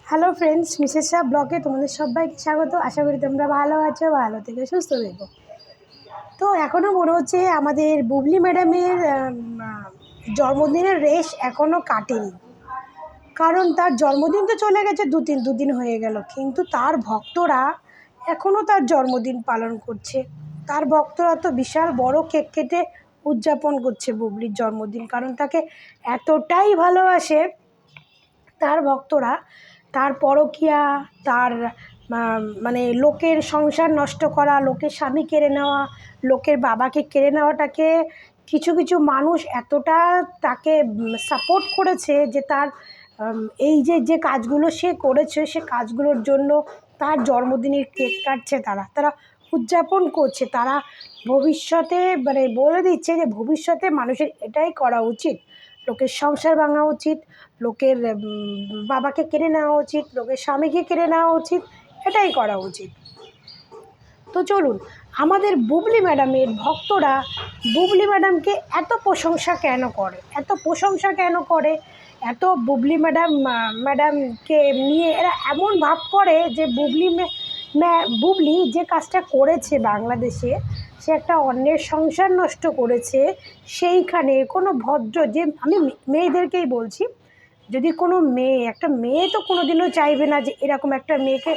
Hello friends, Mrs Shah ব্লগে তোমাদের সবাইকে স্বাগত। আশা করি তোমরা ভালো আছো, ভালো থেকে সুস্থ থেকো। তো এখনও মনে হচ্ছে আমাদের বুবলি ম্যাডামের জন্মদিনের রেশ এখনও কাটেনি, কারণ তার জন্মদিন তো চলে গেছে, দুদিন হয়ে গেল, কিন্তু তার ভক্তরা এখনও তার জন্মদিন পালন করছে। তার ভক্তরা তো বিশাল বড় কেক কেটে উদযাপন করছে বুবলির জন্মদিন, কারণ তাকে এতটাই ভালোবাসে তার ভক্তরা। তার পরকীয়া, তার মানে লোকের সংসার নষ্ট করা, লোকের স্বামী কেড়ে নেওয়া, লোকের বাবাকে কেড়ে নেওয়াটাকে কিছু কিছু মানুষ এতটা তাকে সাপোর্ট করেছে যে তার এই যে যে কাজগুলো সে করেছে, সে কাজগুলোর জন্য তার জন্মদিনের কেক কাটছে, তারা উদযাপন করছে। তারা ভবিষ্যতে মানে বলে দিচ্ছে যে ভবিষ্যতে মানুষের এটাই করা উচিত, লোকের সংসার ভাঙা উচিত, লোকের বাবাকে কেড়ে নেওয়া উচিত, লোকের স্বামীকে কেড়ে নেওয়া উচিত, এটাই করা উচিত। তো চলুন, আমাদের বুবলি ম্যাডামের ভক্তরা বুবলি ম্যাডামকে এত প্রশংসা কেন করে, এত বুবলি ম্যাডামকে নিয়ে এরা এমন ভাব করে যে বুবলি যে কাজটা করেছে বাংলাদেশে, সে একটা অন্যের সংসার নষ্ট করেছে। সেইখানে কোনো ভদ্র, যে আমি মেয়েদেরকেই বলছি, যদি কোনো একটা মেয়ে তো কোনোদিনও চাইবে না যে এরকম একটা মেয়েকে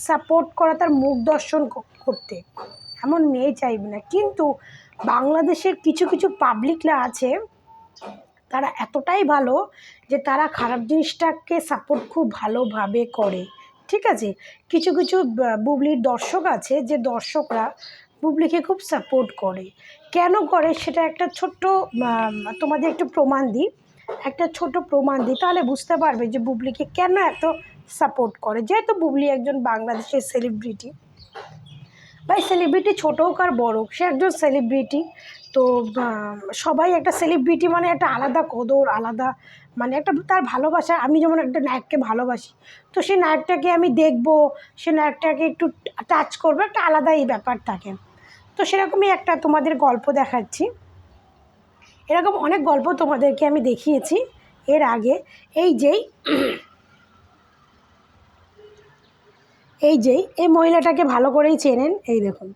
সাপোর্ট করা, তার মুখ দর্শন করতে, এমন মেয়ে চাইবে না। কিন্তু বাংলাদেশের কিছু কিছু পাবলিকরা আছে, তারা এতটাই ভালো যে তারা খারাপ জিনিসটাকে সাপোর্ট খুব ভালোভাবে করে। ঠিক আছে, কিছু কিছু বুবলির দর্শক আছে, যে দর্শকরা বুবলিকে খুব সাপোর্ট করে। কেন করে সেটা একটা ছোট্ট তোমাদের একটু প্রমাণ দিই, তাহলে বুঝতে পারবে যে বুবলিকে কেন এত সাপোর্ট করে। যেহেতু বুবলি একজন বাংলাদেশের সেলিব্রিটি, ভাই সেলিব্রিটি ছোটো হোক আর বড় হোক, সে একজন সেলিব্রিটি। তো সবাই একটা সেলিব্রিটি মানে একটা আলাদা কদর, আলাদা মানে একটা তার ভালোবাসা। আমি যেমন একটা নায়ককে ভালোবাসি, তো সেই নায়কটাকে আমি দেখবো, সে নায়কটাকে একটু টাচ করবো, একটা আলাদাই ব্যাপার থাকে। তো সেরকমই একটা তোমাদের গল্প দেখাচ্ছি। এরকম অনেক গল্প তোমাদেরকে আমি দেখিয়েছি এর আগে। এই মহিলাটাকে ভালো করেই চেনেন, এই দেখুন,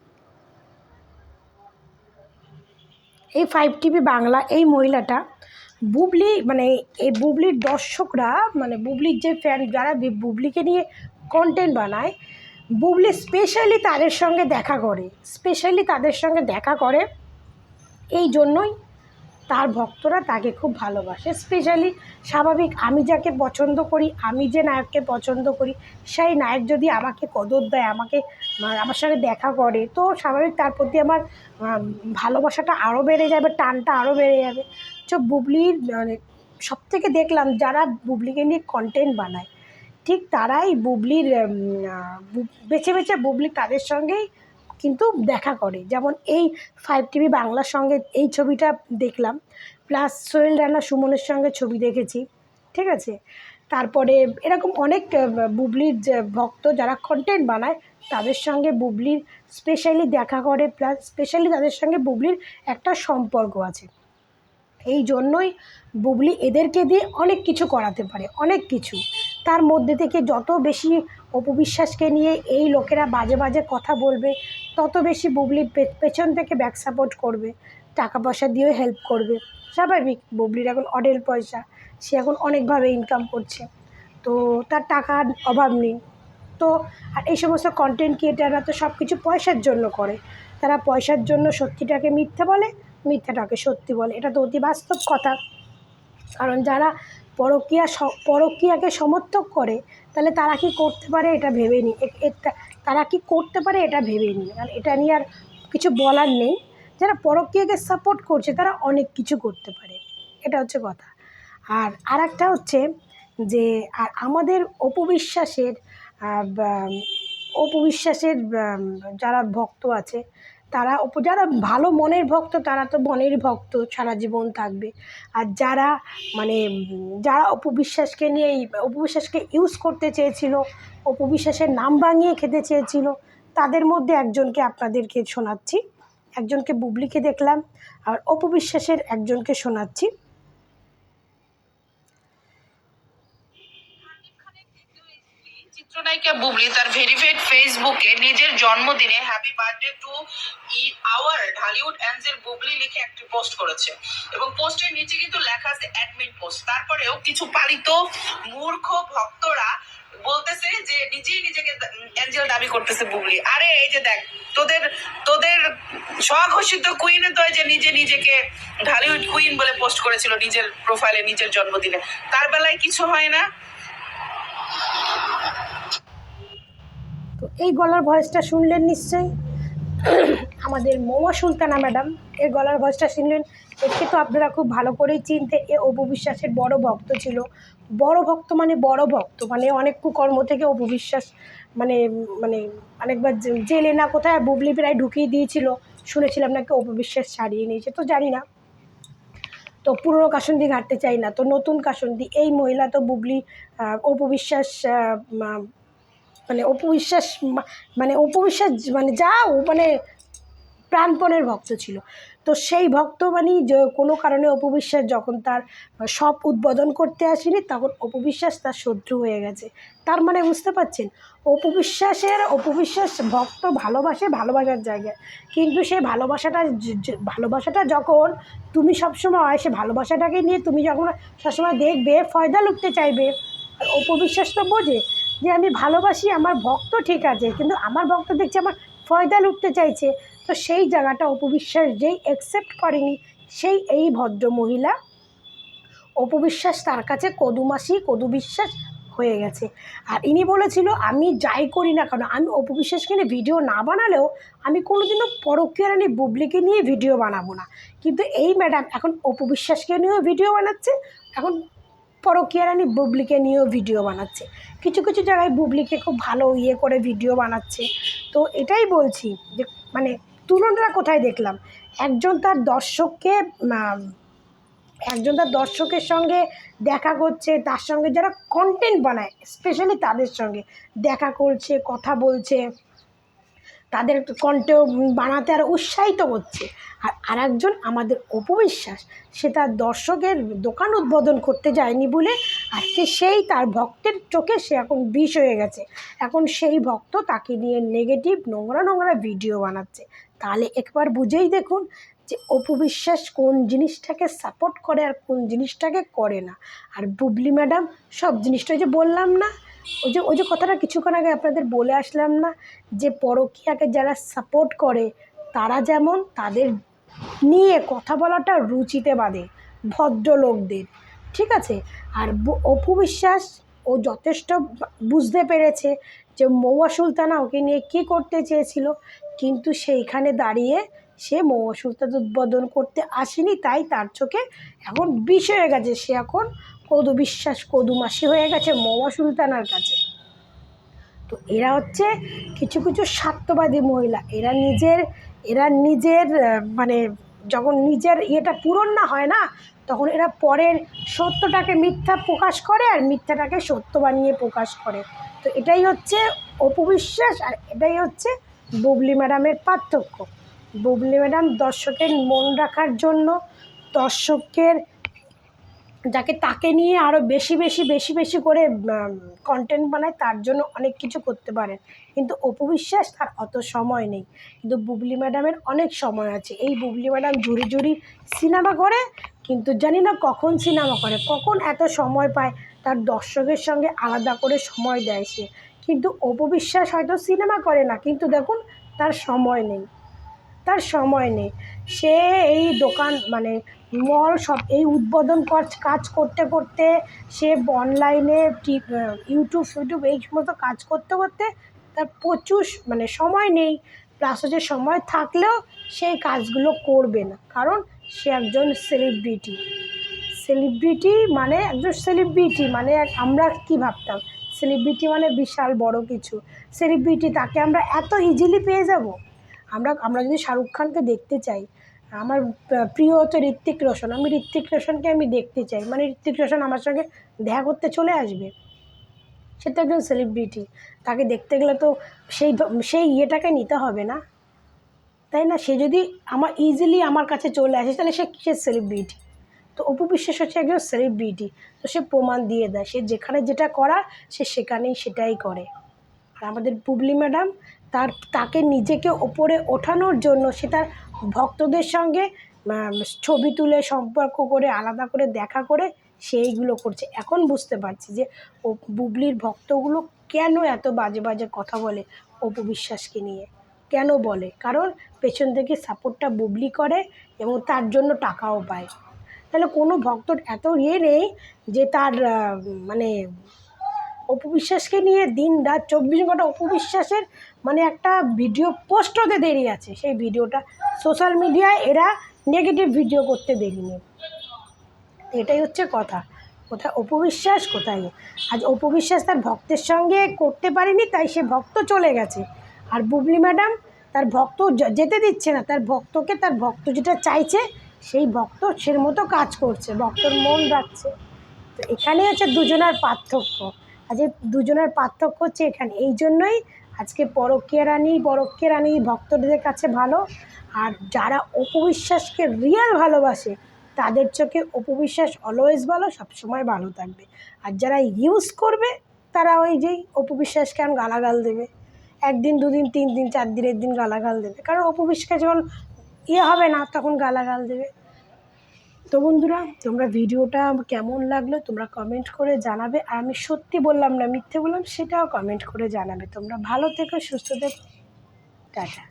এই 5TV বাংলা এই মহিলাটা বুবলি, মানে এই বুবলির দর্শকরা, মানে বুবলির যে ফ্যান, যারা বুবলিকে নিয়ে কন্টেন্ট বানায়, বুবলি স্পেশালি তাদের সঙ্গে দেখা করে। এই জন্যই তার ভক্তরা তাকে খুব ভালোবাসে। স্পেশালি স্বাভাবিক, আমি যাকে পছন্দ করি, আমি যে নায়ককে পছন্দ করি, সেই নায়ক যদি আমাকে কদর দেয়, আমার সঙ্গে দেখা করে, তো স্বাভাবিক তার প্রতি আমার ভালোবাসাটা আরও বেড়ে যাবে, টানটা আরও বেড়ে যাবে। তো বুবলির মানে সবথেকে দেখলাম যারা বুবলিকে নিয়ে কন্টেন্ট বানায়, ঠিক তারাই বুবলির বেছে বেছে বুবলি তাদের সঙ্গেই কিন্তু দেখা করে। যেমন এই 5TV বাংলার সঙ্গে এই ছবিটা দেখলাম, প্লাস সোহেল রানা সুমনের সঙ্গে ছবি দেখেছি। ঠিক আছে, তারপরে এরকম অনেক বুবলির যে ভক্ত যারা কন্টেন্ট বানায়, তাদের সঙ্গে বুবলির স্পেশালি দেখা করে, প্লাস স্পেশালি তাদের সঙ্গে বুবলির একটা সম্পর্ক আছে। এই জন্যই বুবলি এদেরকে দিয়ে অনেক কিছু করাতে পারে, অনেক কিছু। তার মধ্যে থেকে যত বেশি অপবিশ্বাসকে নিয়ে এই লোকেরা বাজে বাজে কথা বলবে, তত বেশি বুবলি পেছন থেকে ব্যাক সাপোর্ট করবে, টাকা পয়সা দিয়েও হেল্প করবে। স্বাভাবিক, বুবলির এখন অঢেল পয়সা, সে এখন অনেকভাবে ইনকাম করছে, তো তার টাকার অভাব নেই। তো আর এই সমস্ত কন্টেন্ট ক্রিয়েটাররা তো সব কিছু পয়সার জন্য করে, তারা পয়সার জন্য সত্যিটাকে মিথ্যে বলে, মিথ্যাটাকে সত্যি বলে, এটা তো অতি বাস্তব কথা। কারণ যারা পরকীয়াকে সমর্থক করে, তাহলে তারা কি করতে পারে এটা ভেবে নিই, কারণ এটা নিয়ে আর কিছু বলার নেই। যারা পরকীয়াকে সাপোর্ট করছে তারা অনেক কিছু করতে পারে, এটা হচ্ছে কথা। আর একটা হচ্ছে যে আর আমাদের অপবিশ্বাসের যারা ভক্ত আছে, যারা ভালো মনের ভক্ত, তারা তো মনের ভক্ত সারা জীবন থাকবে। আর যারা অপবিশ্বাসকে ইউজ করতে চেয়েছিল, অপবিশ্বাসের নাম ভাঙিয়ে খেতে চেয়েছিল, তাদের মধ্যে একজনকে আপনাদেরকে শোনাচ্ছি। একজনকে বুবলিকে দেখলাম, আর অপবিশ্বাসের একজনকে শোনাচ্ছি। চিত্রনায়িকা বুবলি তার ভেরিফাইড ফেসবুকে নিজের জন্মদিনে happy birthday to our Dhallywood Angel Bubly লিখে একটি পোস্ট করেছে, এবং পোস্টের নিচে কিন্তু লেখা আছে অ্যাডমিন পোস্ট। তারপরেও কিছু পালিত মূর্খ ভক্তরা বলতেছে যে নিজেই নিজেকে অ্যাঞ্জেল দাবি করতেছে বুবলি। আরে এই যে দেখ, তোদের তোদের স্বঘোষিত কুইনে তো যে নিজে নিজেকে ঢালিউড কুইন বলে পোস্ট করেছিল নিজের প্রোফাইলে নিজের জন্মদিনে, তার বেলায় কিছু হয় না। তো এই গলার ভয়েসটা শুনলেন নিশ্চয়ই, আমাদের মৌয়া সুলতানা ম্যাডাম এর গলার ভয়েসটা শুনলেন। একে তো আপনারা খুব ভালো করেই চিনতে, এ অপু বিশ্বাসের বড় ভক্ত ছিল। বড় ভক্ত মানে অনেক কুকর্ম থেকে অপু বিশ্বাস মানে মানে অনেকবার জেলে না কোথায় বুবলি প্রায় ঢুকিয়ে দিয়েছিল, শুনেছিলাম নাকি অপু বিশ্বাস ছাড়িয়ে নিয়েছে, তো জানি না। তো পুরনো কাসুন্দি ঘাটতে চাই না, তো নতুন কাসুন্দি এই মহিলা তো বুবলি অপু বিশ্বাস অপু বিশ্বাস মানে যা ও মানে প্রাণপণের ভক্ত ছিল। তো সেই ভক্ত মানে কোনো কারণে অপু বিশ্বাস যখন তার সব উদ্বোধন করতে আসেনি, তখন অপু বিশ্বাস তার শত্রু হয়ে গেছে। তার মানে বুঝতে পারছেন, অপু বিশ্বাস ভক্ত ভালোবাসে ভালোবাসার জায়গায়, কিন্তু সেই ভালোবাসাটা যখন তুমি সবসময় সে ভালোবাসাটাকে নিয়ে তুমি যখন সবসময় দেখবে ফয়দা লুটতে চাইবে, আর অপু বিশ্বাস তো বোঝে যে আমি ভালোবাসি, আমার ভক্ত ঠিক আছে, কিন্তু আমার ভক্ত দেখছি আমার ফয়দা লুটতে চাইছে। তো সেই জায়গাটা অপু বিশ্বাস যেই অ্যাকসেপ্ট করেনি, সেই এই ভদ্র মহিলা অপু বিশ্বাস তার কাছে কদু বিশ্বাস হয়ে গেছে। আর ইনি বলেছিল আমি যাই করি না কেন, আমি অপু বিশ্বাসকে নিয়ে ভিডিও না বানালেও আমি কোনোদিনও পরকীয়া রানী বুবলিকে নিয়ে ভিডিও বানাবো না। কিন্তু এই ম্যাডাম এখন অপু বিশ্বাসকে নিয়েও ভিডিও বানাচ্ছে, এখন পরকীয়া রানী বুবলিকে নিয়েও ভিডিও বানাচ্ছে, কিছু কিছু জায়গায় বুবলিকে খুব ভালো করে ভিডিও বানাচ্ছে। তো এটাই বলছি যে মানে তুলনাটা কোথায় দেখলাম, একজন তার দর্শককে দর্শকের সঙ্গে দেখা করছে, তার সঙ্গে যারা কন্টেন্ট বানায় স্পেশালি তাদের সঙ্গে দেখা করছে, কথা বলছে, তাদের কন্টেন্ট বানাতে আরও উৎসাহিত করছে। আর আরেকজন আমাদের অপু বিশ্বাস, সে তার দর্শকের দোকান উদ্বোধন করতে যায়নি বলে আজকে সেই তার ভক্তের চোখে সে এখন বিষ হয়ে গেছে। এখন সেই ভক্ত তাকে নিয়ে নেগেটিভ নোংরা ভিডিও বানাচ্ছে। তাহলে একবার বুঝেই দেখুন যে অপু বিশ্বাস কোন জিনিসটাকে সাপোর্ট করে আর কোন জিনিসটাকে করে না। আর বুবলি ম্যাডাম সব জিনিসটা যে বললাম না, ওই যে কথাটা কিছুক্ষণ আগে আপনাদের বলে আসলাম না, যে পরকীয়াকে যারা সাপোর্ট করে তারা যেমন তাদের নিয়ে কথা বলাটা রুচিতে বাঁধে ভদ্রলোকদের, ঠিক আছে। আর অপু বিশ্বাস ও যথেষ্ট বুঝতে পেরেছে যে মৌয়া সুলতানা ওকে নিয়ে কী করতে চেয়েছিল, কিন্তু সেইখানে দাঁড়িয়ে সে মৌয়া সুলতান উদ্বোধন করতে আসেনি, তাই তার চোখে এখন বিষ হয়ে গেছে, সে এখন কদুমাসি হয়ে গেছে মৌয়া সুলতানার কাছে। তো এরা হচ্ছে কিছু কিছু স্বার্থবাদী মহিলা, এরা নিজের মানে যখন নিজের ইয়েটা পূরণ না হয় না, তখন এরা পরের সত্যটাকে মিথ্যা প্রকাশ করে আর মিথ্যাটাকে সত্য বানিয়ে প্রকাশ করে। তো এটাই হচ্ছে অপু বিশ্বাস আর এটাই হচ্ছে বুবলি ম্যাডামের পার্থক্য। বুবলি ম্যাডাম দর্শকের মন রাখার জন্য, দর্শকের তাকে নিয়ে আরও বেশি করে কন্টেন্ট বানায়, তার জন্য অনেক কিছু করতে পারেন, কিন্তু অপু বিশ্বাস তার অত সময় নেই। কিন্তু বুবলি ম্যাডামের অনেক সময় আছে। এই বুবলি ম্যাডাম ঝুড়ি সিনেমা করে, কিন্তু জানি না কখন সিনেমা করে, কখন এত সময় পায় তার দর্শকের সঙ্গে আলাদা করে সময় দেয় সে। কিন্তু অপু বিশ্বাস হয়তো সিনেমা করে না, কিন্তু দেখুন তার সময় নেই, সে এই দোকান মানে মল সব এই উদ্বোধন কাজ করতে করতে, সে অনলাইনে ইউটিউব এই সমস্ত কাজ করতে করতে তার প্রচুর মানে সময় নেই। প্লাস হচ্ছে সময় থাকলেও সেই কাজগুলো করবে না, কারণ সে একজন সেলিব্রিটি মানে আমরা কি ভাবতাম সেলিব্রিটি মানে বিশাল বড় কিছু, সেলিব্রিটি তাকে আমরা এত ইজিলি পেয়ে যাব। আমরা যদি শাহরুখ খানকে দেখতে চাই, আমার প্রিয় হচ্ছে ঋত্বিক রোশন, আমি ঋত্বিক রোশনকে দেখতে চাই, মানে ঋত্বিক রোশন আমার সঙ্গে দেখা করতে চলে আসবে, সে তো একজন সেলিব্রিটি, তাকে দেখতে গেলে তো সেই ইয়েটাকে নিতে হবে না, তাই না? সে যদি ইজিলি আমার কাছে চলে আসে তাহলে সে কিসের সেলিব্রিটি? তো অপু বিশ্বাস হচ্ছে একজন সেলিব্রিটি, তো সে প্রমাণ দিয়ে দেয়, সে যেখানে যেটা করার সে সেখানেই সেটাই করে। আমাদের বুবলি ম্যাডাম তাকে নিজেকে ওপরে ওঠানোর জন্য সে তার ভক্তদের সঙ্গে ছবি তুলে সম্পর্ক করে আলাদা করে দেখা করে সেইগুলো করছে। এখন বুঝতে পারছি যে ও বুবলির ভক্তগুলো কেন এত বাজে বাজে কথা বলে অপু বিশ্বাসকে নিয়ে, কেন বলে, কারণ পেছন থেকে সাপোর্টটা বুবলি করে এবং তার জন্য টাকাও পায়। তাহলে কোনো ভক্তর এত নেই যে তার মানে অপু বিশ্বাসকে নিয়ে দিন রাত 24 ঘন্টা অপু বিশ্বাসের একটা ভিডিও পোস্ট হতে দেরি আছে, সেই ভিডিওটা সোশ্যাল মিডিয়ায় এরা নেগেটিভ ভিডিও করতে দেরি নেই। এটাই হচ্ছে কথা, কোথায় অপু বিশ্বাস কোথায়। আজ অপু বিশ্বাস তার ভক্তের সঙ্গে করতে পারেনি, তাই সে ভক্ত চলে গেছে। আর বুবলি ম্যাডাম তার ভক্ত যেতে দিচ্ছে না, তার ভক্ত যেটা চাইছে সেই ভক্ত সের মতো কাজ করছে, ভক্তর মন রাখছে। তো এখানেই হচ্ছে দুজনের পার্থক্য। আজকে দুজনের পার্থক্য হচ্ছে এখানে, এই জন্যই আজকে পরকীয়া রানী ভক্তদের কাছে ভালো। আর যারা অপু বিশ্বাসকে রিয়েল ভালোবাসে তাদের চোখে অপু বিশ্বাস অলওয়েজ ভালো, সবসময় ভালো থাকবে। আর যারা ইউজ করবে তারা ওই যেই অপু বিশ্বাসকে এখন গালাগাল দেবে, 1 দিন 2 দিন 3 দিন 4 দিনের দিন গালাগাল দেবে, কারণ অপু বিশ্বাস যখন হবে না তখন গালাগাল দেবে। তো বন্ধুরা, তোমরা ভিডিওটা কেমন লাগলো তোমরা কমেন্ট করে জানাবে। আর আমি সত্যি বললাম না মিথ্যে বললাম সেটাও কমেন্ট করে জানাবে। তোমরা ভালো থেকো, সুস্থ থেকো, টাটা।